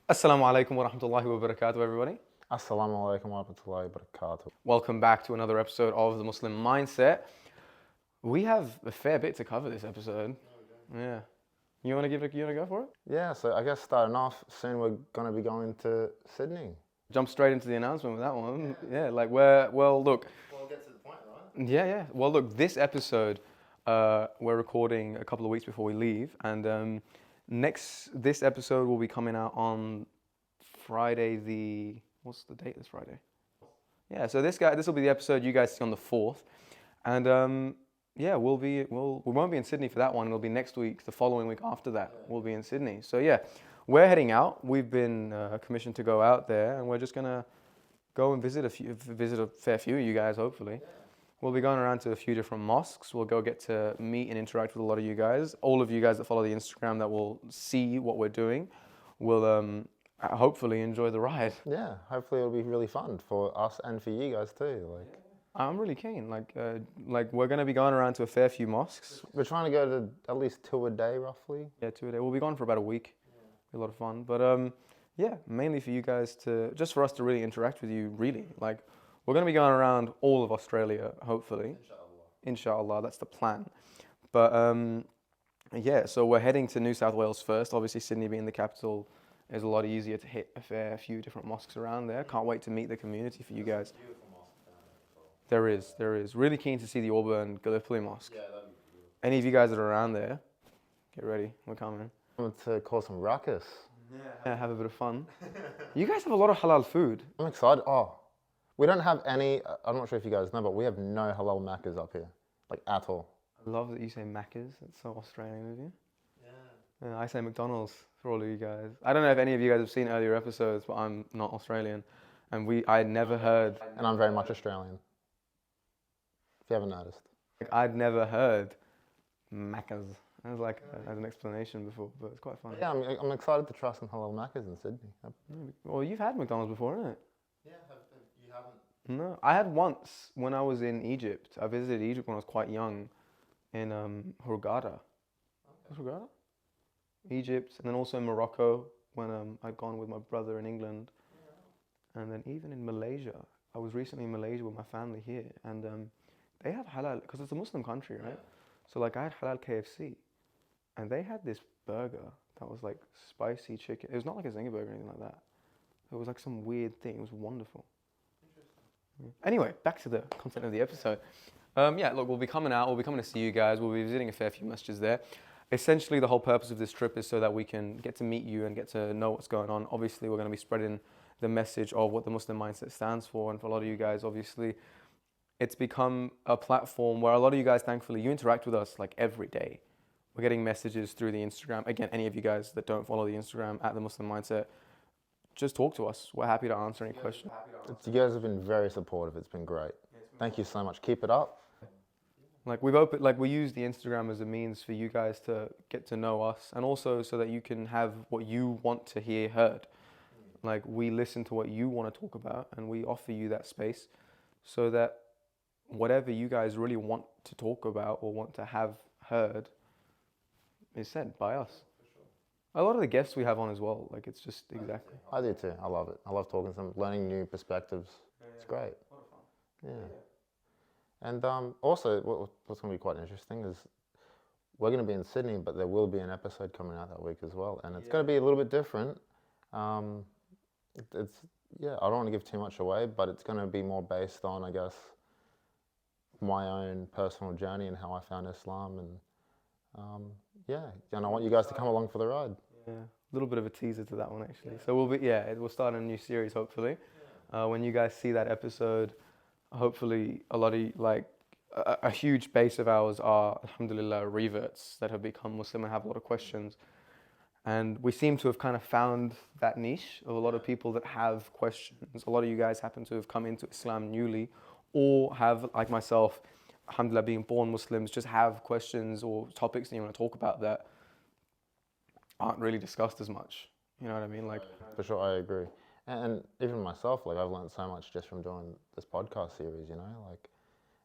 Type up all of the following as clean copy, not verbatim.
Assalamu alaikum wa rahmatullahi wa barakatuh, everybody. Assalamu alaikum wa rahmatullahi wa barakatuh. Welcome back to another episode of The Muslim Mindset. We have a fair bit to cover this episode. Yeah. You want to go for it? Yeah, so I guess starting off, soon we're going to be going to Sydney. Jump straight into the announcement with that one. Yeah, look. We'll get to the point, right? Yeah. Well, look, this episode, we're recording a couple of weeks before we leave. And this episode will be coming out on Friday what's the date this Friday? Yeah, so this will be the episode you guys see on the 4th. And yeah, we won't be in Sydney for that one. It'll be next week, the following week after that, we'll be in Sydney. So yeah, we're heading out. We've been commissioned to go out there, and we're just gonna go and visit a fair few of you guys, hopefully. We'll be going around to a few different mosques. We'll go get to meet and interact with a lot of you guys. All of you guys that follow the Instagram that will see what we're doing will hopefully enjoy the ride. Yeah, hopefully it'll be really fun for us and for you guys too. I'm really keen. Like we're going to be going around to a fair few mosques. We're trying to go to at least 2 a day, roughly. Yeah, 2 a day. We'll be gone for about a week. Be a lot of fun. But yeah, mainly for you guys just for us to really interact with you, really. Like, we're going to be going around all of Australia, hopefully. Inshallah, that's the plan. But yeah, so we're heading to New South Wales first. Obviously, Sydney being the capital is a lot easier to hit a fair few different mosques around there. Can't wait to meet the community for you guys. There is. Really keen to see the Auburn Gallipoli Mosque. Yeah, that'd be beautiful. Any of you guys that are around there, get ready. We're coming. I'm to cause some ruckus. Yeah, have a bit of fun. You guys have a lot of halal food. I'm excited. Oh, we don't have any, I'm not sure if you guys know, but we have no halal macas up here, like at all. I love that you say Macca's. It's so Australian of you. Yeah, I say McDonald's for all of you guys. I don't know if any of you guys have seen earlier episodes, but I'm not Australian. And I had never heard... And I'm very much Australian, if you haven't noticed. I'd never heard Macca's as as an explanation before, but it's quite funny. Yeah, I'm excited to try some halal macas in Sydney. Well, you've had McDonald's before, isn't it? Yeah, you haven't? No, I had once when I was in Egypt. I visited Egypt when I was quite young in Hurghada. Was Hurghada? Egypt, and then also in Morocco when I'd gone with my brother in England. And then even in Malaysia. I was recently in Malaysia with my family here, and they have halal, because it's a Muslim country, right? So I had halal KFC, and they had this burger that was like spicy chicken. It was not like a zinger burger or anything like that. It was like some weird thing. It was wonderful. Interesting. Anyway, back to the content of the episode. Yeah, look, we'll be coming out. We'll be coming to see you guys. We'll be visiting a fair few masjids there. Essentially, the whole purpose of this trip is so that we can get to meet you and get to know what's going on. Obviously, we're going to be spreading the message of what the Muslim mindset stands for. And for a lot of you guys, obviously, it's become a platform where a lot of you guys, thankfully, you interact with us like every day. We're getting messages through the Instagram. Again, any of you guys that don't follow the Instagram at the Muslim mindset, just talk to us. We're happy to answer any questions. You guys have been very supportive. It's been great. Thank you so much. Keep it up. We use the Instagram as a means for you guys to get to know us, and also so that you can have what you want to hear heard. Like, we listen to what you want to talk about, and we offer you that space so that whatever you guys really want to talk about or want to have heard is said by us. A lot of the guests we have on as well, like, it's just exactly. I do too. I love it. I love talking to them, learning new perspectives. It's great. Yeah. And also, what's going to be quite interesting is we're going to be in Sydney, but there will be an episode coming out that week as well. And it's going to be a little bit different. I don't want to give too much away, but it's going to be more based on, I guess, my own personal journey and how I found Islam. And and I want you guys to come along for the ride. Yeah, a little bit of a teaser to that one, actually. So we'll start a new series, hopefully. When you guys see that episode, hopefully a lot of a huge base of ours are, alhamdulillah, reverts that have become Muslim and have a lot of questions. And we seem to have kind of found that niche of a lot of people that have questions. A lot of you guys happen to have come into Islam newly, or have, like myself, alhamdulillah, being born Muslims, just have questions or topics that you want to talk about that aren't really discussed as much. You know what I mean? For sure, I agree. And even myself, I've learned so much just from doing this podcast series,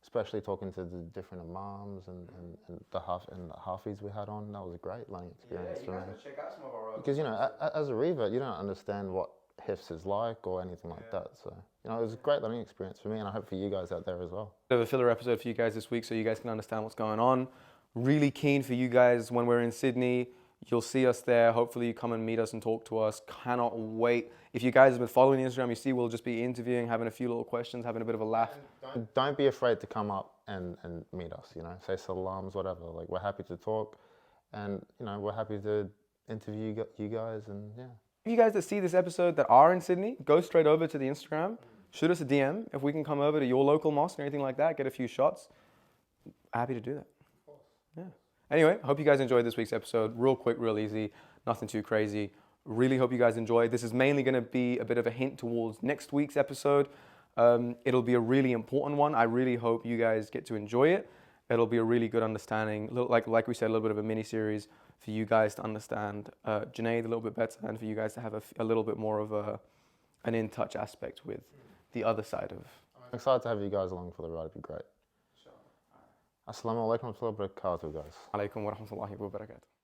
especially talking to the different imams and the Hafis we had on. That was a great learning experience for me. Check out some of our Because, you know, as a revert, you don't understand what hifz is like or anything like that. So, you know, it was a great learning experience for me, and I hope for you guys out there as well. Bit of a filler episode for you guys this week so you guys can understand what's going on. Really keen for you guys when we're in Sydney. You'll see us there. Hopefully you come and meet us and talk to us. Cannot wait. If you guys have been following the Instagram, you see we'll just be interviewing, having a few little questions, having a bit of a laugh. Don't be afraid to come up and meet us, you know, say salams, whatever. Like, we're happy to talk, and, you know, we're happy to interview you guys, and yeah. If you guys that see this episode that are in Sydney, go straight over to the Instagram, shoot us a DM. If we can come over to your local mosque or anything like that, get a few shots, happy to do that. Yeah. Anyway, hope you guys enjoyed this week's episode. Real quick, real easy, nothing too crazy. Really hope you guys enjoy. This is mainly going to be a bit of a hint towards next week's episode. It'll be a really important one. I really hope you guys get to enjoy it. It'll be a really good understanding, like we said, a little bit of a mini series for you guys to understand Junaid a little bit better, and for you guys to have a little bit more of an in-touch aspect with the other side of. I'm excited to have you guys along for the ride. It'd be great. Assalamu alaikum wa rahmatullahi wa barakatuh, guys. Alaikum wa rahmatullahi wa barakatuh.